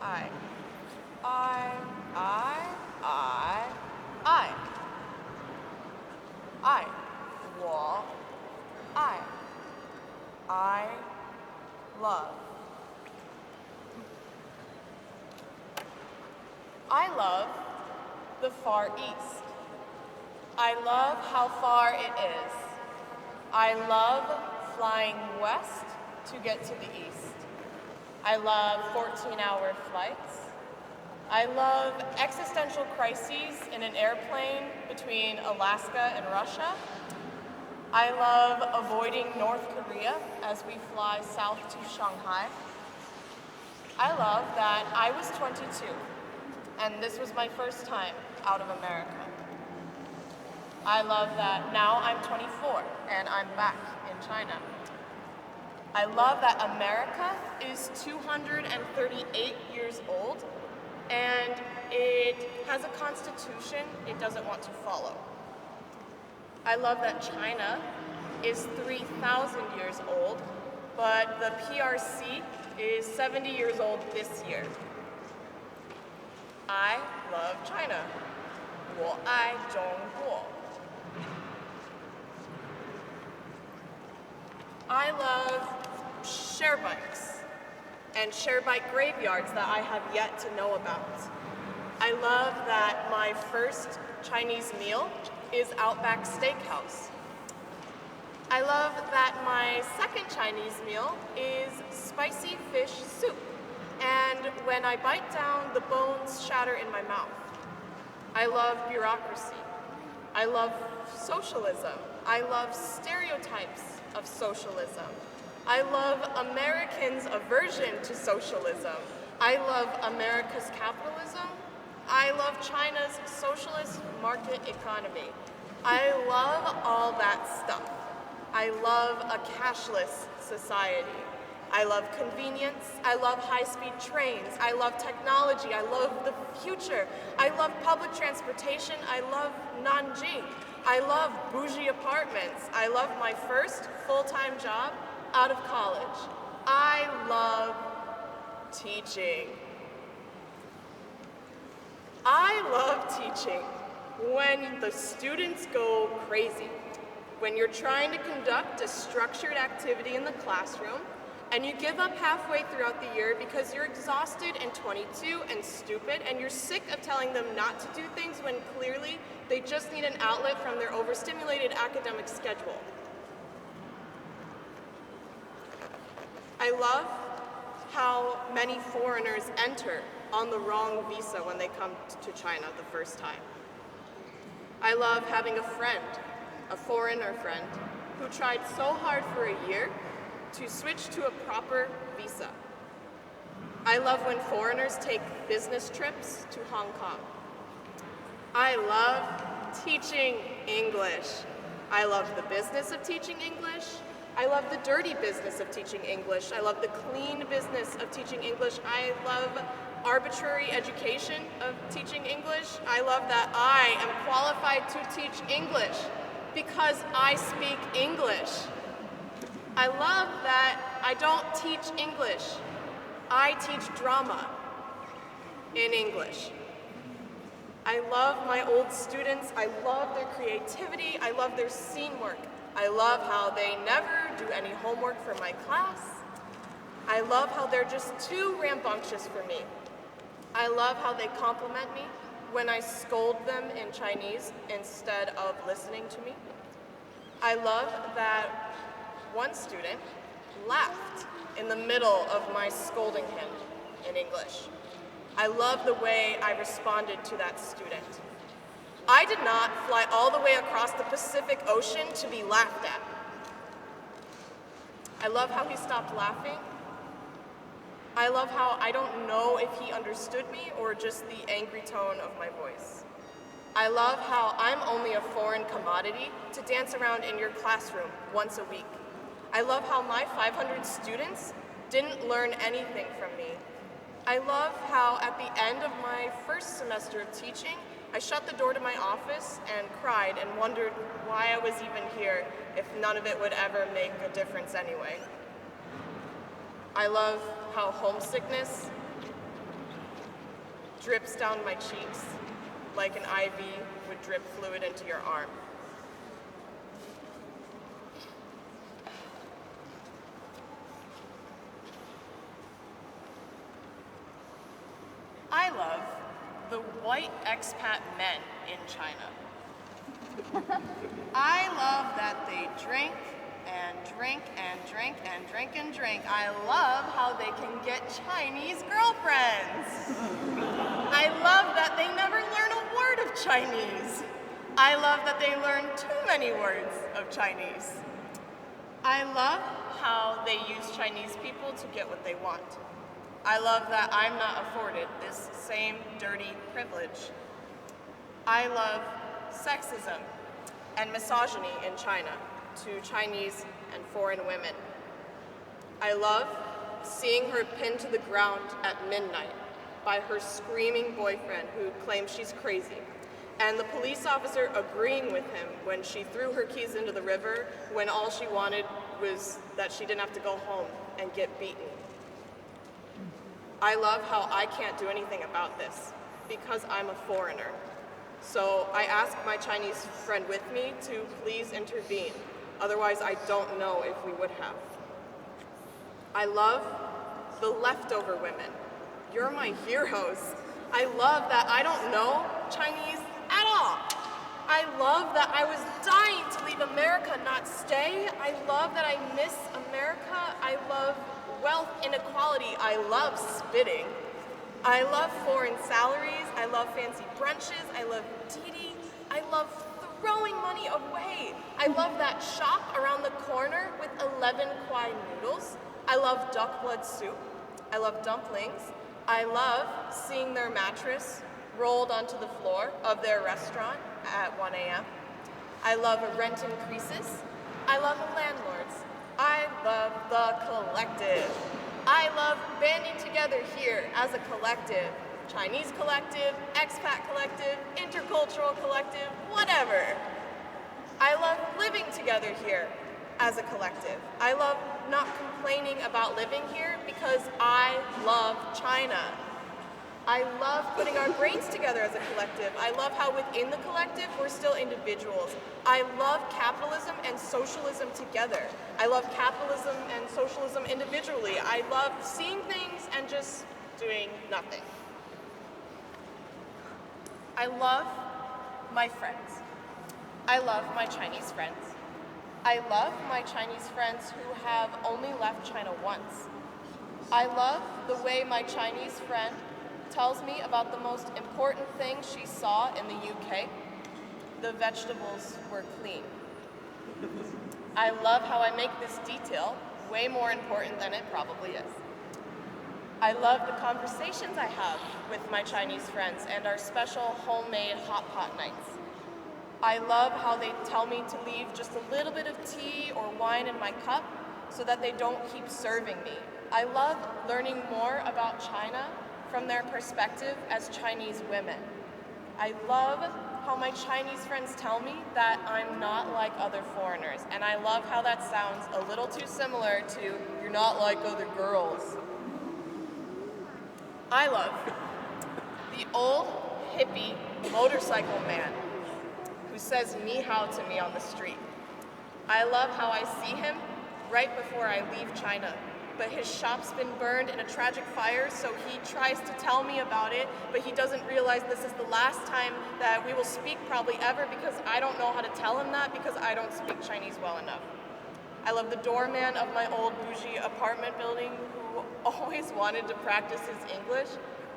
I. I. I. 我 I love. I love the Far East. I love how far it is. I love flying west to get to the east. I love 14-hour flights. I love existential crises in an airplane between Alaska and Russia. I love avoiding North Korea as we fly south to Shanghai. I love that I was 22, and this was my first time out of America. I love that now I'm 24, and I'm back in China. I love that America is 238 years old, and it has a constitution it doesn't want to follow. I love that China is 3,000 years old, but the PRC is 70 years old this year. I love China. 我爱中国. I love share bikes and share bike graveyards that I have yet to know about. I love that my first Chinese meal is Outback Steakhouse. I love that my second Chinese meal is spicy fish soup, and when I bite down, the bones shatter in my mouth. I love bureaucracy. I love socialism. I love stereotypes of socialism. I love Americans' aversion to socialism. I love America's capitalism. I love China's socialist market economy. I love all that stuff. I love a cashless society. I love convenience. I love high-speed trains. I love technology. I love the future. I love public transportation. I love Nanjing. I love bougie apartments. I love my first full-time job out of college. I love teaching. I love teaching when the students go crazy, when you're trying to conduct a structured activity in the classroom and you give up halfway throughout the year because you're exhausted and 22 and stupid and you're sick of telling them not to do things when clearly they just need an outlet from their overstimulated academic schedule. I love how many foreigners enter on the wrong visa when they come to China the first time. I love having a friend, a foreigner friend, who tried so hard for a year to switch to a proper visa. I love when foreigners take business trips to Hong Kong. I love teaching English. I love the business of teaching English. I love the dirty business of teaching English. I love the clean business of teaching English. I love arbitrary education of teaching English. I love that I am qualified to teach English because I speak English. I love that I don't teach English. I teach drama in English. I love my old students. I love their creativity. I love their scene work. I love how they never do any homework for my class. I love how they're just too rambunctious for me. I love how they compliment me when I scold them in Chinese instead of listening to me. I love that one student laughed in the middle of my scolding him in English. I love the way I responded to that student. I did not fly all the way across the Pacific Ocean to be laughed at. I love how he stopped laughing. I love how I don't know if he understood me or just the angry tone of my voice. I love how I'm only a foreign commodity to dance around in your classroom once a week. I love how my 500 students didn't learn anything from me. I love how at the end of my first semester of teaching, I shut the door to my office and cried and wondered why I was even here if none of it would ever make a difference anyway. I love how homesickness drips down my cheeks like an IV would drip fluid into your arm. I love the white expat men in China. I love that they drink and drink and drink and drink and drink. I love how they can get Chinese girlfriends. I love that they never learn a word of Chinese. I love that they learn too many words of Chinese. I love how they use Chinese people to get what they want. I love that I'm not afforded this same dirty privilege. I love sexism and misogyny in China to Chinese and foreign women. I love seeing her pinned to the ground at midnight by her screaming boyfriend who claims she's crazy, and the police officer agreeing with him when she threw her keys into the river when all she wanted was that she didn't have to go home and get beaten. I love how I can't do anything about this because I'm a foreigner. So I asked my Chinese friend with me to please intervene. Otherwise, I don't know if we would have. I love the leftover women. You're my heroes. I love that I don't know Chinese at all. I love that I was dying to leave America, not stay. I love that I miss America. I love wealth inequality. I love spitting. I love foreign salaries. I love fancy brunches. I love Didi. I love throwing money away. I love that shop around the corner with 11 kwai noodles. I love duck blood soup. I love dumplings. I love seeing their mattress rolled onto the floor of their restaurant at 1 a.m. I love rent increases. I love landlords. I love the collective. I love banding together here as a collective. Chinese collective, expat collective, intercultural collective, whatever. I love living together here as a collective. I love not complaining about living here because I love China. I love putting our brains together as a collective. I love how within the collective, we're still individuals. I love capitalism and socialism together. I love capitalism and socialism individually. I love seeing things and just doing nothing. I love my friends. I love my Chinese friends. I love my Chinese friends who have only left China once. I love the way my Chinese friend tells me about the most important thing she saw in the UK. The vegetables were clean. I love how I make this detail way more important than it probably is. I love the conversations I have with my Chinese friends and our special homemade hot pot nights. I love how they tell me to leave just a little bit of tea or wine in my cup so that they don't keep serving me. I love learning more about China from their perspective as Chinese women. I love how my Chinese friends tell me that I'm not like other foreigners, and I love how that sounds a little too similar to "you're not like other girls." I love the old hippie motorcycle man who says ni hao to me on the street. I love how I see him right before I leave China, but his shop's been burned in a tragic fire, so he tries to tell me about it, but he doesn't realize this is the last time that we will speak probably ever because I don't know how to tell him that because I don't speak Chinese well enough. I love the doorman of my old bougie apartment building who always wanted to practice his English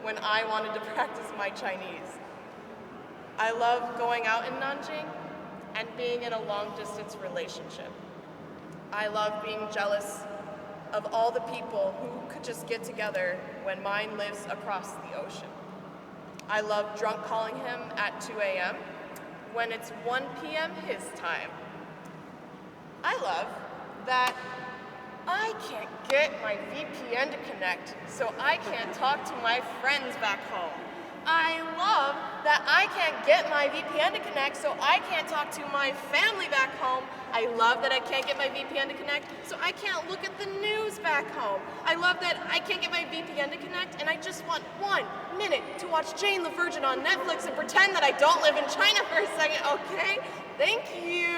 when I wanted to practice my Chinese. I love going out in Nanjing and being in a long-distance relationship. I love being jealous of all the people who could just get together when mine lives across the ocean. I love drunk calling him at 2 a.m. when it's 1 p.m. his time. I love that I can't get my VPN to connect, so I can't talk to my friends back home. I love that I can't get my VPN to connect, so I can't talk to my family back home. I love that I can't get my VPN to connect, so I can't look at the news back home. I love that I can't get my VPN to connect, and I just want 1 minute to watch Jane the Virgin on Netflix and pretend that I don't live in China for a second, okay? Thank you.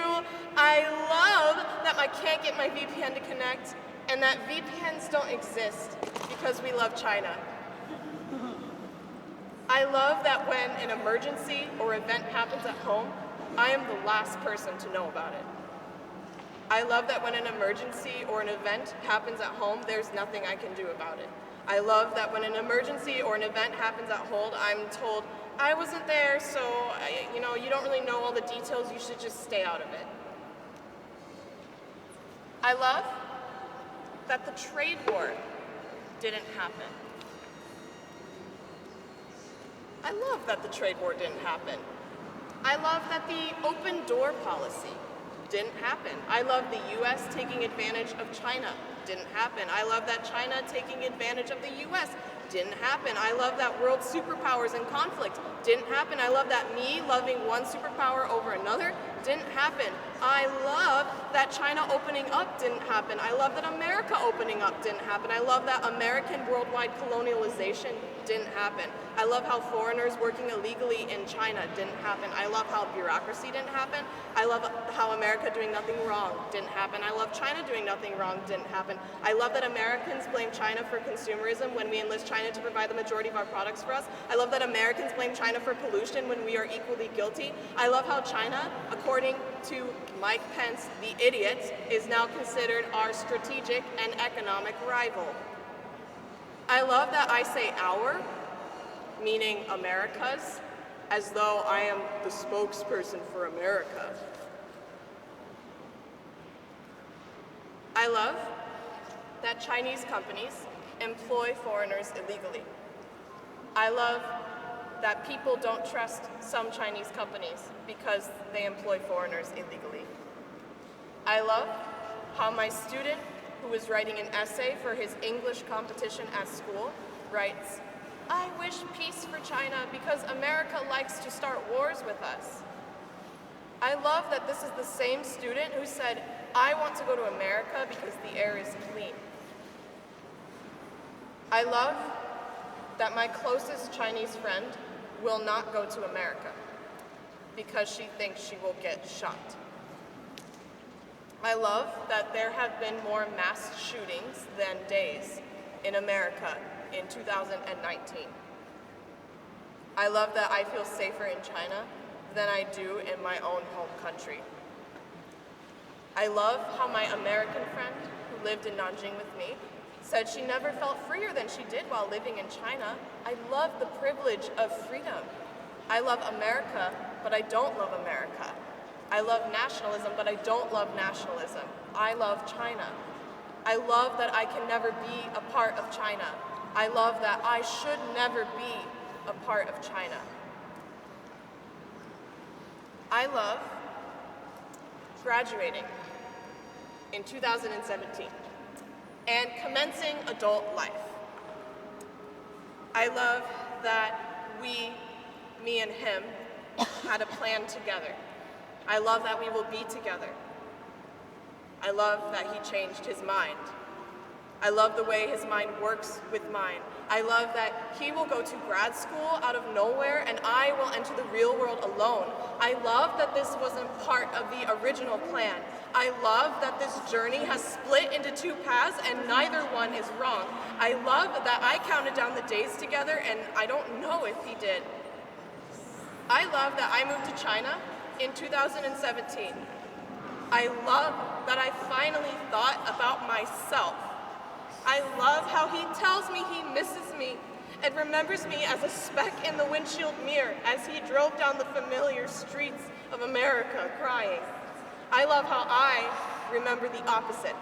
I love that I can't get my VPN to connect, and that VPNs don't exist because we love China. I love that when an emergency or event happens at home, I am the last person to know about it. I love that when an emergency or an event happens at home, there's nothing I can do about it. I love that when an emergency or an event happens at home, I'm told, I wasn't there, so you don't really know all the details, you should just stay out of it. I love that the trade war didn't happen. I love that the trade war didn't happen. I love that the open door policy didn't happen. I love the US taking advantage of China. Didn't happen. I love that China taking advantage of the US. Didn't happen. I love that world superpowers in conflict. Didn't happen. I love that me loving one superpower over another. Didn't happen. I love that China opening up didn't happen. I love that America opening up didn't happen. I love that American worldwide colonialization didn't happen. I love how foreigners working illegally in China didn't happen. I love how bureaucracy didn't happen. I love how America doing nothing wrong didn't happen. I love China doing nothing wrong didn't happen. I love that Americans blame China for consumerism when we enlist China to provide the majority of our products for us. I love that Americans blame China for pollution when we are equally guilty. I love how China, according to Mike Pence, the idiot, is now considered our strategic and economic rival. I love that I say our, meaning America's, as though I am the spokesperson for America. I love that Chinese companies employ foreigners illegally. I love that people don't trust some Chinese companies because they employ foreigners illegally. I love how my student, who is writing an essay for his English competition at school, writes, I wish peace for China because America likes to start wars with us. I love that this is the same student who said, I want to go to America because the air is clean. I love that my closest Chinese friend will not go to America because she thinks she will get shot. I love that there have been more mass shootings than days in America in 2019. I love that I feel safer in China than I do in my own home country. I love how my American friend who lived in Nanjing with me said she never felt freer than she did while living in China. I love the privilege of freedom. I love America, but I don't love America. I love nationalism, but I don't love nationalism. I love China. I love that I can never be a part of China. I love that I should never be a part of China. I love graduating in 2017 and commencing adult life. I love that we, me and him, had a plan together. I love that we will be together. I love that he changed his mind. I love the way his mind works with mine. I love that he will go to grad school out of nowhere and I will enter the real world alone. I love that this wasn't part of the original plan. I love that this journey has split into two paths and neither one is wrong. I love that I counted down the days together and I don't know if he did. I love that I moved to China in 2017. I love that I finally thought about myself. I love how he tells me he misses me and remembers me as a speck in the windshield mirror as he drove down the familiar streets of America crying. I love how I remember the opposite,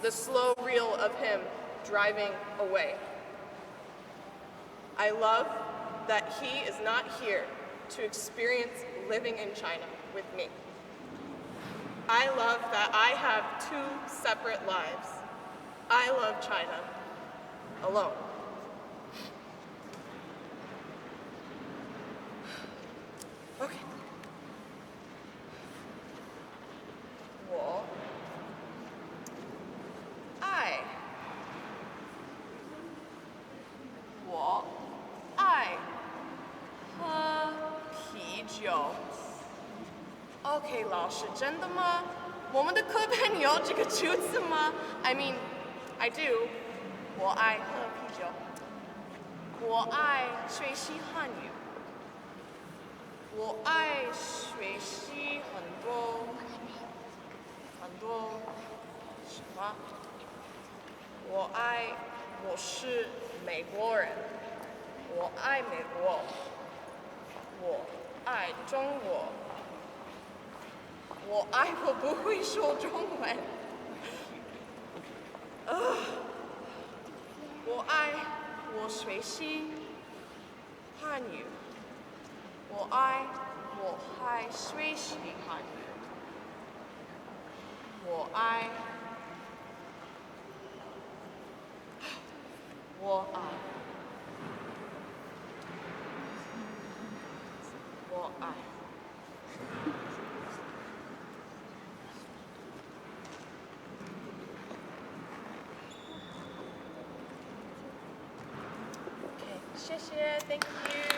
the slow reel of him driving away. I love that he is not here to experience living in China with me. I love that I have two separate lives. I love China alone. OK。我爱喝啤酒。OK， 老师，真的吗？我们的课本有这个句子吗 ？I mean, I do。我爱喝啤酒。我爱学习汉语。我爱学习很多什么？我是美国人。我爱美国。我爱中国。我不会说中文。我学习汉语。我还学习汉语。我爱。谢谢 ，Thank you。